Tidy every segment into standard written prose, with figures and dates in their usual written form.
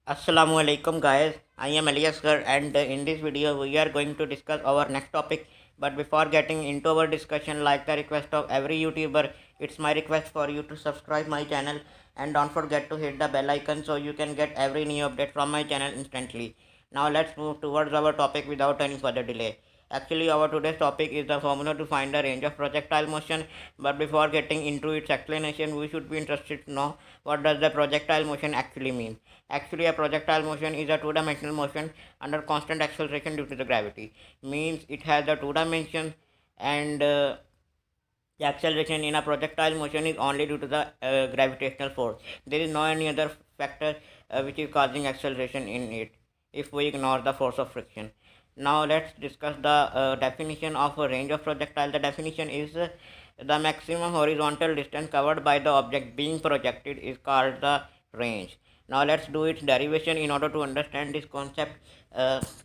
Assalamualaikum guys, I am Elias Gar and in this video we are going to discuss our next topic. But before getting into our discussion, like the request of every YouTuber, it's my request for you to subscribe my channel and don't forget to hit the bell icon so you can get every new update from my channel instantly. Now let's move towards our topic without any further delay. Actually, our today's topic is the formula to find the range of projectile motion. But before getting into its explanation, we should be interested to know what does the projectile motion actually mean. Actually, a projectile motion is a two-dimensional motion under constant acceleration due to the gravity. Means it has the two dimensions and the acceleration in a projectile motion is only due to the gravitational force. There is no any other factor which is causing acceleration in it if we ignore the force of friction. Now let's discuss the definition of a range of projectile. The definition is the maximum horizontal distance covered by the object being projected is called the range. Now let's do its derivation in order to understand this concept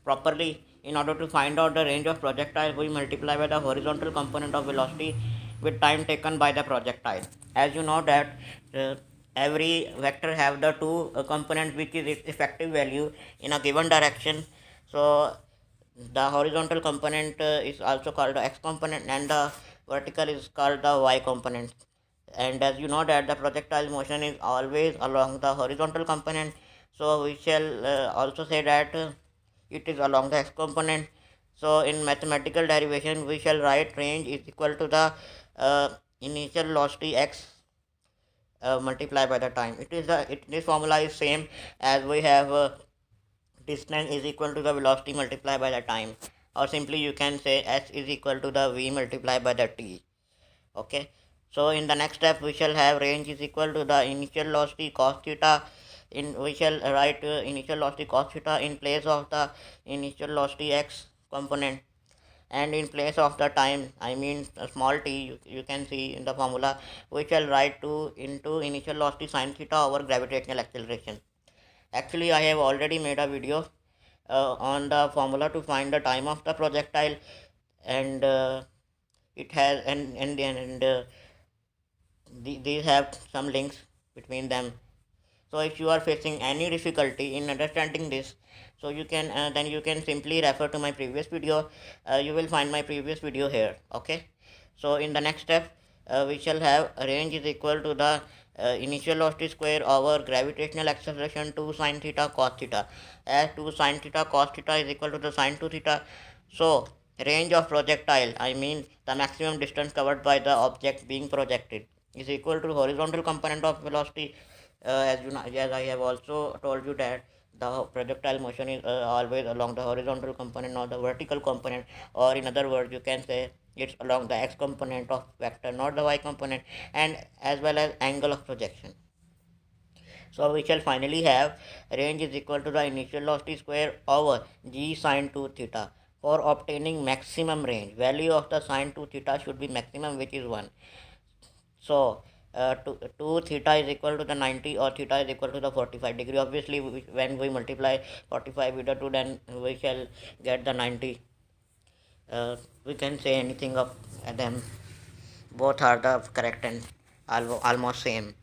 properly. In order to find out the range of projectile, we multiply by the horizontal component of velocity with time taken by the projectile. As you know that every vector have the two components which is its effective value in a given direction. So the horizontal component is also called the x component and the vertical is called the y component. And as you know that the projectile motion is always along the horizontal component, so we shall also say that it is along the x component. So in mathematical derivation we shall write range is equal to the initial velocity x multiplied by the time. This formula is same as we have distance is equal to the velocity multiplied by the time, or simply you can say s is equal to the v multiplied by the t. Okay, so in the next step we shall have range is equal to the initial velocity cos theta. We shall write initial velocity cos theta in place of the initial velocity x component, and in place of the time, I mean small t, you can see in the formula, we shall write 2 into initial velocity sin theta over gravitational acceleration. Actually, I have already made a video on the formula to find the time of the projectile, and it has these have some links between them. So if you are facing any difficulty in understanding this, so you can then you can simply refer to my previous video. You will find my previous video here. Okay, so in the next step we shall have range is equal to the initial velocity square over gravitational acceleration 2 sin theta cos theta, as 2 sin theta cos theta is equal to the sin 2 theta. So range of projectile, I mean the maximum distance covered by the object being projected, is equal to horizontal component of velocity. As you know, as I have also told you that the projectile motion is always along the horizontal component, not the vertical component, or in other words you can say it's along the x component of vector, not the y component, and as well as angle of projection. So we shall finally have range is equal to the initial velocity square over g sine 2 theta. For obtaining maximum range, value of the sine 2 theta should be maximum, which is 1. So 2 theta is equal to the 90, or theta is equal to the 45 degree. Obviously when we multiply 45 with the 2, then we shall get the 90. We can say anything of them, both are the correct and almost same.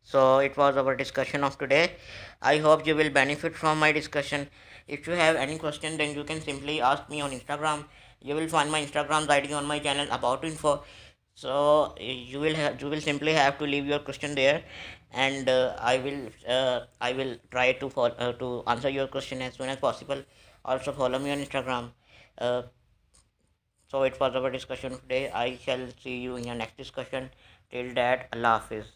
So it was our discussion of today. I hope you will benefit from my discussion. If you have any question, then you can simply ask me on Instagram. You will find my Instagram's ID on my channel about info. So you will simply have to leave your question there, and I will try to answer your question as soon as possible. Also follow me on Instagram. Uh, so it was our discussion today. I shall see you in your next discussion. Till that, Allah Hafiz.